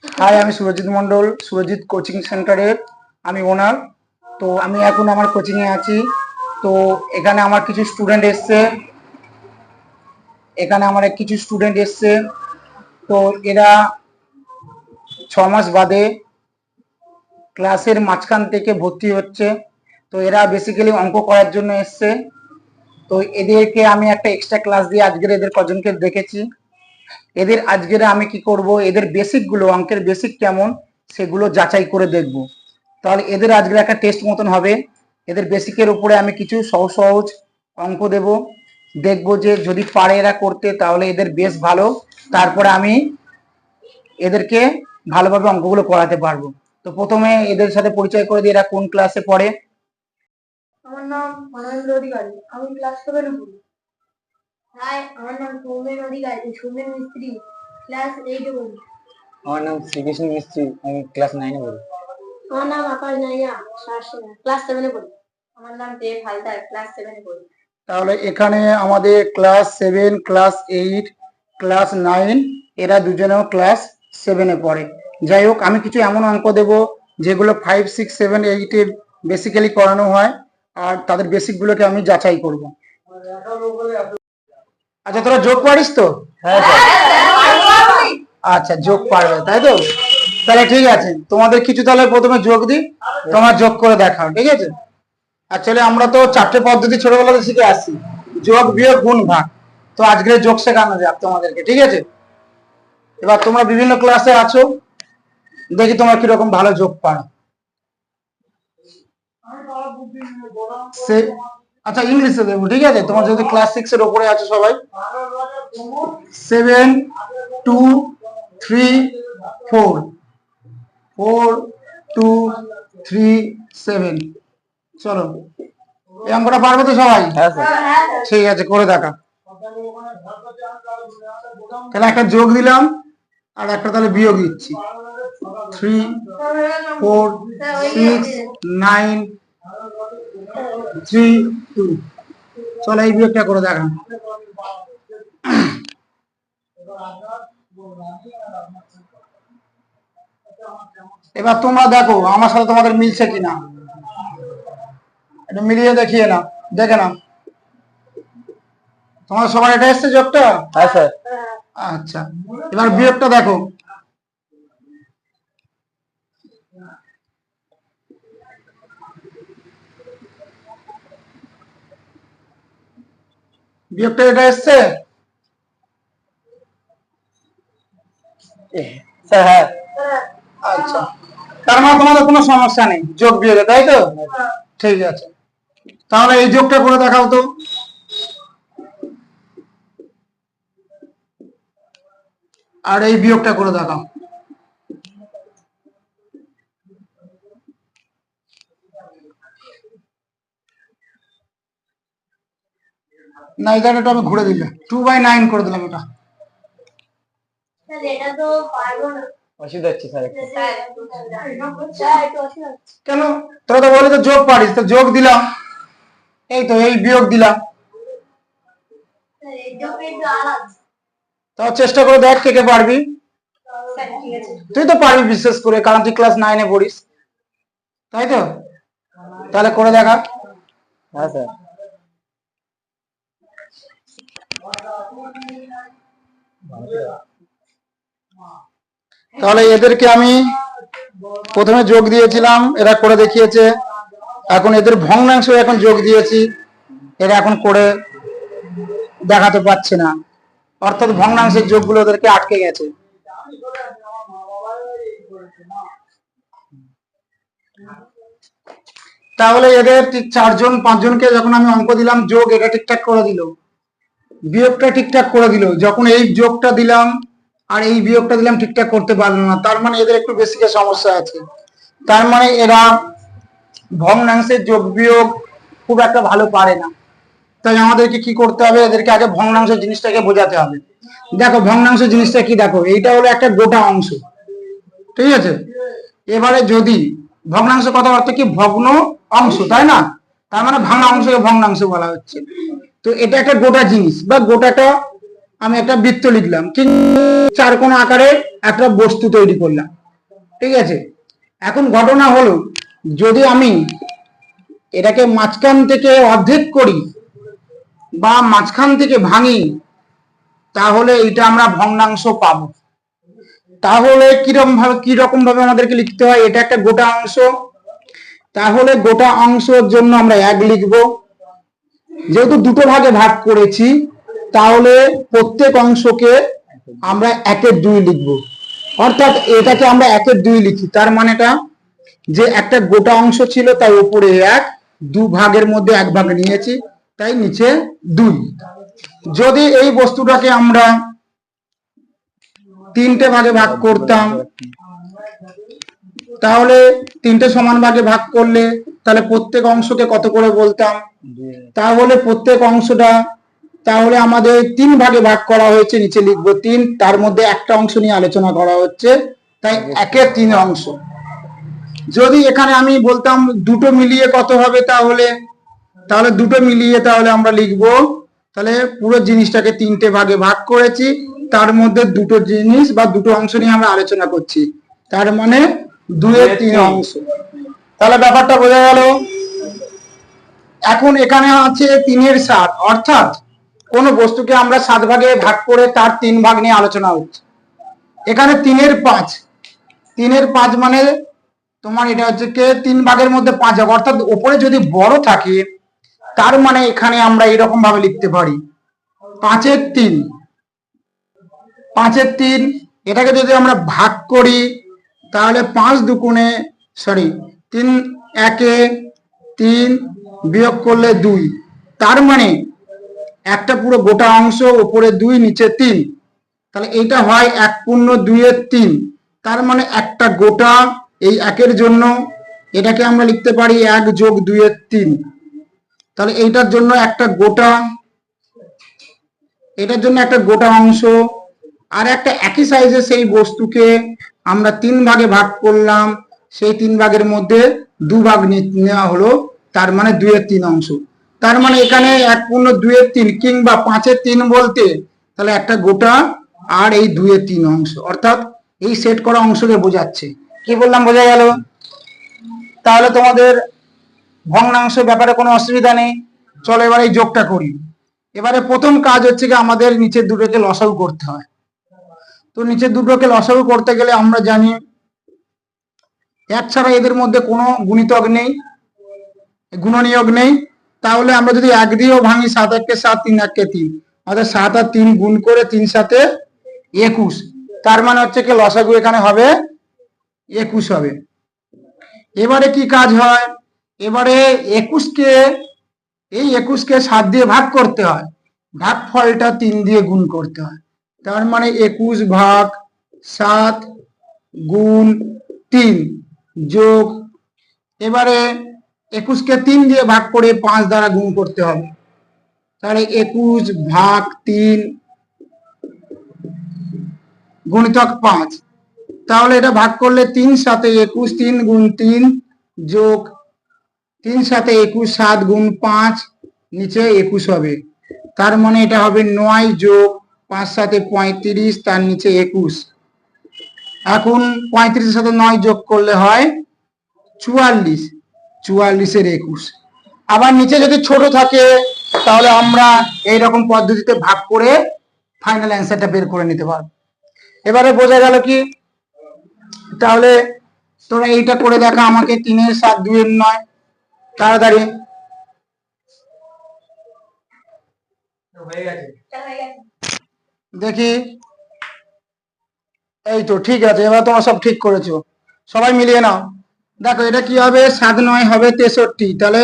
High, আমি Surajit Mondal, Surajit coaching সেন্টারের আমি ওনার। তো আমি এখন আমার কোচিংয়ে আছি। তো এখানে আমার কিছু স্টুডেন্ট এসছে, তো এরা 6 মাস বাদে ক্লাসের মাঝখান থেকে ভর্তি হচ্ছে। তো এরা বেসিক্যালি অঙ্ক করার জন্য এসছে। তো এদেরকে আমি একটা এক্সট্রা ক্লাস দিয়ে আজকের এদের কজনকে দেখেছি। এদের আজকের আমি কি করব, এদের বেসিকগুলো, অঙ্কের বেসিক কেমন সেগুলো যাচাই করে দেখব। তাহলে এদের আজকের একটা টেস্ট মতন হবে। এদের বেসিকের উপরে আমি কিছু সহজ সহজ অঙ্ক দেব, দেখবো যে যদি পারে এরা করতে তাহলে এদের বেশ ভালো। তারপরে আমি এদেরকে ভালোভাবে অঙ্কগুলো করাতে পারবো। তো প্রথমে এদের সাথে পরিচয় করে দিই, এরা কোন ক্লাসে পড়ে। আমার নাম মনোজ অধিকারী, আমি ক্লাস 7 পড়ি। হাই, আমার নাম সৌমেন অধিকারী, সৌমেন মিস্ত্রি, ক্লাস 8 পড়ি। আমার নাম শ্রীকৃষ্ণ মিস্ত্রি, আমি ক্লাস 9 পড়ি। আমার নাম আকাশ নাইয়া, ক্লাস 7 পড়ি। আমার নাম দেব হালদার, ক্লাস 7 পড়ি। তাহলে এখানে আমাদের ক্লাস 7, ক্লাস 8, ক্লাস 9, এরা দুজনেও ক্লাস 7-এ পড়ে। যাই হোক, আমি কিছু এমন অঙ্ক দেব যেগুলো 5, 6, 7, 8-এ বেসিক্যালি করানো হয়, আর তাদের বেসিকগুলোকে আমি যাচাই করব। আচ্ছা, তোরা যোগ পারিস তো? হ্যাঁ স্যার। আচ্ছা, যোগ পারবে তাই তো? তাহলে ঠিক আছে, তোমাদের কিছু তাহলে প্রথমে যোগ দিই, তোমরা যোগ করে দেখাও, ঠিক আছে? অ্যাকচুয়ালি আমরা তো 4টে পদ্ধতি ছোটবেলাতে শিখে আসছি, যোগ, বিয়োগ, গুণ, ভাগ। তো আজকে যোগ শেখানো যাক তোমাদেরকে, ঠিক আছে? এবার তোমরা বিভিন্ন ক্লাসে আছো, দেখি তোমরা কিরকম ভালো যোগ পারো। আচ্ছা, ইংলিশে দেবো, ঠিক আছে? তোমার যদি ক্লাস 6 এর উপরে আছো সবাই। 7, 2, 3, 4, 4, 2, 3, 7। চলো, এই অঙ্কটা পারবে তো সবাই? হ্যাঁ স্যার। ঠিক আছে, করে দেখা। তাহলে একটা যোগ দিলাম আর একটা তাহলে বিয়োগ দিচ্ছি। 3, 4, 6, 9, 3, 2। চলো, এই বিয়োগটা করে দেখা। এবার তোমরা দেখো আমার সাথে তোমাদের মিলছে কিনা, এটা মিলিয়ে দেখিয়ে না, দেখে নাও। তোমার সবার এটা এসছে যোগটা? হ্যাঁ স্যার। আচ্ছা, এবার বিয়োগটা দেখো। বিয়োগটা এটা এসছে? স্যার হ্যাঁ। আচ্ছা, তার মানে তোমাদের কোনো সমস্যা নেই যোগ বিয়োগে, তাই তো? ঠিক আছে, তাহলে এই যোগটা করে দেখাও তো। আর এই বিয়োগটা করে দেখাও। না, এটা আমি ঘুরে দিলাম, 2/9 করে দিলাম এটা। এটা তো পারবো না। অসুবিধা হচ্ছে স্যার। কেন? তোরা তো বলে তো যোগ পারিস, তো যোগ দিলাম, এই তো এই বিয়োগ দিলাম। তো চেষ্টা করে দেখ কে কে পারবি। তুই তো পারবি বিশেষ করে, কারণ তুই ক্লাস 9-এ পড়িস, তাই তো? তাহলে করে দেখা। হ্যাঁ স্যার। তাহলে এদেরকে আমি প্রথমে যোগ দিয়েছিলাম, এরা করে দেখিয়েছে। এখন এদের ভগ্নাংশ এখন যোগ দিয়েছি, এরা এখন করে দেখাতে পারছে না, অর্থাৎ ভগ্নাংশের যোগগুলো ওদেরকে আটকে গেছে। তাহলে এদের ঠিক 4জন 5জনকে যখন আমি অঙ্ক দিলাম যোগ, এটা ঠিকঠাক করে দিল, বিয়োগটা ঠিকঠাক করে দিল। যখন এই যোগটা দিলাম আর এই বিয়োগটা দিলাম ঠিকঠাক করতে পারলো না, তার মানে এদের একটু বেসিকের সমস্যা আছে। তার মানে এরা ভগ্নাংশের যোগ বিয়োগ খুব একটা ভালো পারে না। তাই আমাদেরকে কি করতে হবে, এদেরকে আগে ভগ্নাংশের জিনিসটাকে বোঝাতে হবে। দেখো ভগ্নাংশ জিনিসটা কি, দেখো এইটা হলো একটা গোটা অংশ, ঠিক আছে? এবারে যদি ভগ্নাংশ কথা অর্থ কি, ভগ্ন অংশ, তাই না? তার মানে ভাঙা অংশকে ভগ্নাংশ বলা হচ্ছে। তো এটা একটা গোটা জিনিস বা গোটাটা আমি একটা বৃত্ত লিখলাম, কিন্তু চারকোণ আকারে একটা বস্তু তৈরি করলাম। ঠিক আছে, এখন ঘটনা হলো, যদি আমি এটাকে মাঝখান থেকে অর্ধেক করি বা মাঝখান থেকে ভাঙি, তাহলে এটা আমরা ভগ্নাংশ পাবো। তাহলে কিরকম ভাবে আমাদেরকে লিখতে হয়? এটা একটা গোটা অংশ, তাহলে গোটা অংশের জন্য আমরা 1 লিখব। যেহেতু দুটো ভাগে ভাগ করেছি, তাহলে প্রত্যেক অংশকে আমরা 1/2 লিখব। অর্থাৎ এটাকে আমরা 1/2 লিখি, তার মানেটা যে একটা গোটা অংশ ছিল, তাই উপরে 1, 2 ভাগের মধ্যে 1 ভাগ নিয়েছি, তাই নিচে 2। যদি এই বস্তুটাকে আমরা 3টে ভাগে ভাগ করতাম, তাহলে 3টে সমান ভাগে ভাগ করলে তাহলে প্রত্যেক অংশকে কত করে বলতাম? তাহলে প্রত্যেক অংশটা, তাহলে আমাদের 3 ভাগে ভাগ করা হয়েছে, নিচে লিখবো 3, তার মধ্যে একটা অংশ নিয়ে আলোচনা করা হচ্ছে, তাই 1/3 অংশ। যদি এখানে আমি বলতাম দুটো মিলিয়ে কত হবে, তাহলে দুটো মিলিয়ে তাহলে আমরা লিখবো, তাহলে পুরো জিনিসটাকে 3টে ভাগে ভাগ করেছি, তার মধ্যে দুটো জিনিস বা দুটো অংশ নিয়ে আমরা আলোচনা করছি, তার মানে 2/3 অংশ। তাহলে ব্যাপারটা বোঝা গেল। এখন এখানে আছে 3/7, অর্থাৎ কোন বস্তুকে আমরা 7 ভাগে ভাগ করে তার 3 ভাগ নিয়ে আলোচনা হচ্ছে। এখানে 3/5, 3/5 মানে তোমার এটা হচ্ছে 3 ভাগের মধ্যে 5 ভাগ, অর্থাৎ উপরে যদি বড় থাকে, তার মানে এখানে আমরা এরকম ভাবে লিখতে পারি 5/3। 5/3 এটাকে যদি আমরা ভাগ করি, তাহলে 5 দুগুণে 3 1-এ 3 বিয়োগ করলে 2, তার মানে একটা পুরো গোটা অংশ, উপরে 2 নিচে 3, তাহলে এইটা হয় 1/2/3, তার মানে একটা গোটা। এই 1-এর জন্য এটাকে আমরা লিখতে পারি 1 + 2/3, তাহলে এইটার জন্য একটা গোটা, এটার জন্য একটা গোটা অংশ। আর একটা একই সাইজে সেই বস্তুকে আমরা 3 ভাগে ভাগ করলাম, সেই 3 ভাগের মধ্যে 2 ভাগ নেওয়া হলো, তার মানে 2/3 অংশ। তার মানে এখানে 1/2/3 কিংবা 5/3 বলতে তাহলে একটা গোটা আর এই 2/3 অংশ, অর্থাৎ এই সেট করা অংশকে বোঝাচ্ছে। কি বললাম, বোঝা গেল? তাহলে তোমাদের ভগ্নাংশ ব্যাপারে কোনো অসুবিধা নেই। চলো এবার এই যোগটা করি। এবারে প্রথম কাজ হচ্ছে কি, আমাদের নিচের দুটোকে লসাগু করতে হয়। তো নিচের দুটোকে লসাগু করতে গেলে আমরা জানি 1 ছাড়া এদের মধ্যে কোনো গুণিতক নেই, গুণনীয়ক নেই। তাহলে আমরা যদি 1 দিয়েও ভাঙি, 7 1-কে 7, 3 1-কে 3, অর্থাৎ 7 আর 3 গুণ করে 3 7-এ 21, তার মানে হচ্ছে কি লসাগু এখানে হবে 21 হবে। এবারে কি কাজ হয়? এবারে 21-কে 7 দিয়ে ভাগ করতে হয়, ভাগফলটা 3 দিয়ে গুণ করতে হয়, তার মানে 21 ভাগ 7 গুণ 3 যোগ, এবারে 21-কে 3 দিয়ে ভাগ করে 5 দ্বারা গুণ করতে হবে, তাহলে 21 ভাগ 3 গুণিতক 5, তাহলে এটা ভাগ করলে 3 7-এ 21, 3 গুণ 3 যোগ 3 7-এ 21, 7 গুণ 5 নিচে 21 হবে, তার মানে এটা হবে 9 যোগ 5 7-এ 35, তার নিচে 21। এখন 35-এর সাথে 9 যোগ করলে হয় 44, 44-এর 21। আবার নিচে যদি ছোট থাকে, তাহলে আমরা এইরকম পদ্ধতিতে ভাগ করে ফাইনাল অ্যান্সারটা বের করে নিতে পারবো। এবারে বোঝা গেল কি? তাহলে তোরা এইটা করে দেখা আমাকে, 3-7 2-9, তাড়াতাড়ি। দেখি, এই তো ঠিক আছে, এবার তোমরা সব ঠিক করেছো, সবাই মিলিয়ে নাও। দেখো এটা কি হবে, 7 9 হবে 63, তাহলে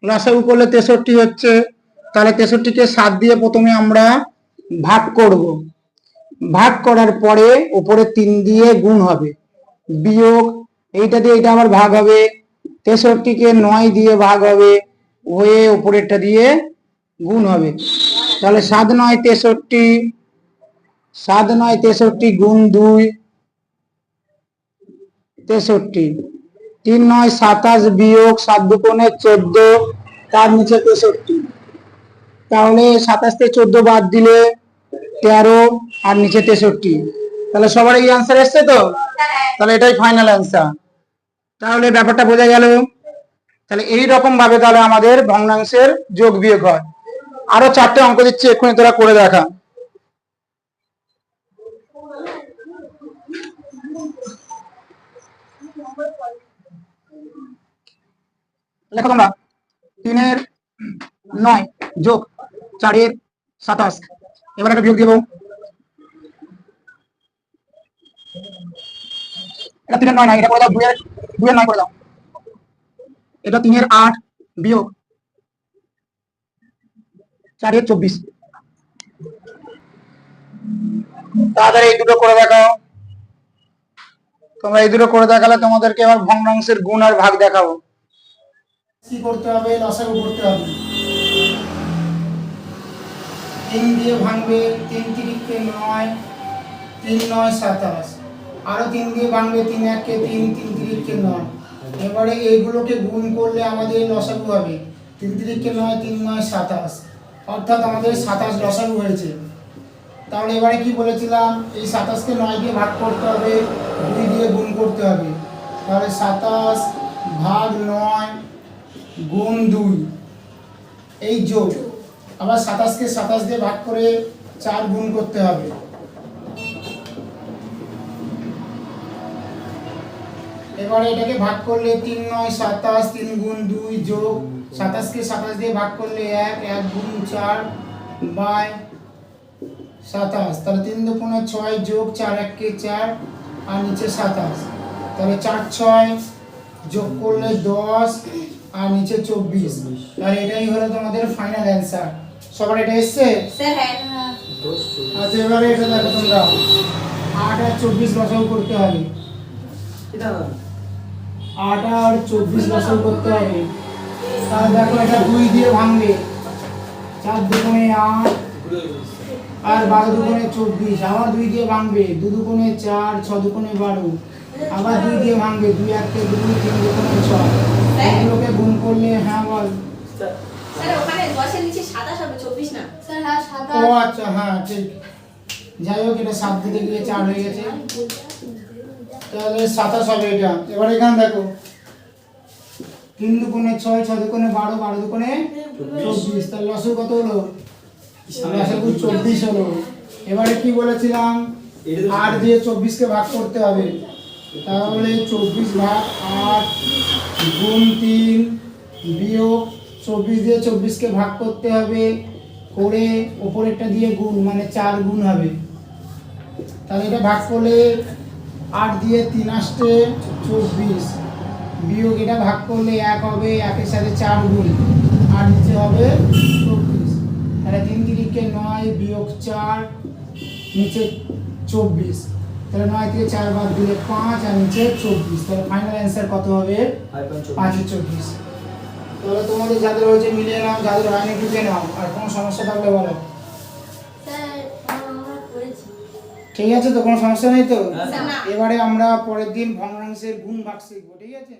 লসাগু করলে 63 হচ্ছে। তাহলে 63-কে 7 দিয়ে প্রথমে আমরা ভাগ করব, ভাগ করার পরে উপরে 3 দিয়ে গুণ হবে, বিয়োগ এইটা দিয়ে এটা আবার ভাগ হবে, 63-কে 9 দিয়ে ভাগ হবে, হয়ে উপরেরটা দিয়ে গুণ হবে। তাহলে 7 9 63, 7 9 63 গুণ 2 63, 3 9 27 বিয়োগ 7 দুগুণে 14, তার নিচে 63, তাহলে 27 থেকে 14 বাদ দিলে 13 আর নিচে 63। তাহলে সবার এই অ্যান্সার এসছে তো? তাহলে এটাই ফাইনাল অ্যান্সার। তাহলে ব্যাপারটা বোঝা গেল। তাহলে এই রকম ভাবে তাহলে আমাদের ভগ্নাংশের যোগ বিয়োগ হয়। আরো 4টে অঙ্ক দিচ্ছি, এক্ষুনি তোরা করে দেখা। লেখো তোমরা। 3-এর 9 যোগ 4-এর 27। এবার একটা বিয়োগ দেবো। এটা 3-এর 9 না, এটা করে দাও 2-এর 9 করে দাও। এটা 3-এর 8 বিয়োগ 4-এর 24। তাড়াতাড়ি এই দুটো করে দেখাও। তোমরা এই দুটো করে দেখালে তোমাদেরকে এবার ভগ্নাংশের গুণ আর ভাগ দেখাবো। কি করতে হবে? লসাগু করতে হবে। 3 দিয়ে ভাঙবে, 3 তিরিকে 9, 3 9 27। আরো 3 দিয়ে ভাঙবে, 3 1 3, 3 তিরিকে 9। এবারে এইগুলোকে গুণ করলে আমাদের লসাগু হবে 3 তিরিকে 9, 3 9 27, অর্থাৎ আমাদের 27 লসাগু হয়েছে। তাহলে এবারে কি বলেছিলাম, এই 27কে 9 দিয়ে ভাগ করতে হবে, 2 দিয়ে গুণ করতে হবে। তাহলে 27 ভাগ 9 গুণ 2, এই যোগ। আবার 27কে 27 দিয়ে ভাগ করে 4 গুণ করতে হবে। এবারে এটাকে ভাগ করলে 3 9 27, 3 গুণ 2 যোগ 27কে 27 দিয়ে ভাগ করলে 1, 1 গুণ 4 বাই 27। তাহলে 3 দুগুণে 6 যোগ 4 1 4 আর নিচে 27। তাহলে 4 6 যোগ করলে 10 আর নিচে 24। তাহলে এটাই হলো তোমাদের ফাইনাল অ্যান্সার। সবার এটা এসছে? স্যার হ্যাঁ। আচ্ছা, এবারে এটা দেখো তোমরা, 8 আর 24 লসাগু করতে হবে। 8 আর 24 লসাগু করতে হবে। তাহলে দেখো এটা 2 দিয়ে ভাঙবে, 4 দুগুণে 8 আর 12 দুগুণে 24। আবার 2 দিয়ে ভাঙবে, 2 দুগুণে 4, 6 দুগুণে 12। আবার 2 দিয়ে ভাঙবে, 2 1 2, 3 দুগুণে 6। এগুলোকে গুণ করলে, হ্যাঁ বল। স্যার ওখানে 10 এর নিচে 27 হবে, 24 না স্যার? হ্যাঁ 27। ও আচ্ছা, হ্যাঁ ঠিক। যাই হোক, এটা 7 দিতে গিয়ে 4 হয়ে গেছে। তাহলে 27 হবে এটা। এবার এখানে দেখো, 3 দুগুণে 6, 6 দুগুণে 12, 12 দুগুণে 24। তাহলে লসাগু কত হলো? লসাগু 24 হলো। এবারে কি বলেছিলাম, 8 দিয়ে 24কে ভাগ করতে হবে। তাহলে 24 ভাগ 8 গুণ 3 বিয়োগ 24 দিয়ে 24কে ভাগ করতে হবে, করে ওপরেরটা দিয়ে গুণ, মানে 4 গুণ হবে। তাহলে এটা ভাগ করলে 8 দিয়ে 3 আসতে 24 বিয়োগ এটা ভাগ করলে 1 হবে, 1-এর সাথে 4 গুণ আর নিচে হবে 24। তাহলে 3 তিরিকে 9 বিয়োগ 4 নিচে 24। তাহলে 9 থেকে 4 বাদ দিলে 5 আর নিচে 24। তাহলে ফাইনাল অ্যান্সার কত হবে? 5-24। তাহলে তোমাদের যাদের হয়েছে মিলিয়ে নাও, যাদের হয়নি টুকে নাও। আর কোনো সমস্যা থাকলে বলো। স্যার আমরা করেছি। ঠিক আছে তো, কোনো সমস্যা নেই তো? না। এবারে আমরা পরের দিন ভগ্নাংশের গুণ ভাগ শিখবো, ঠিক আছে?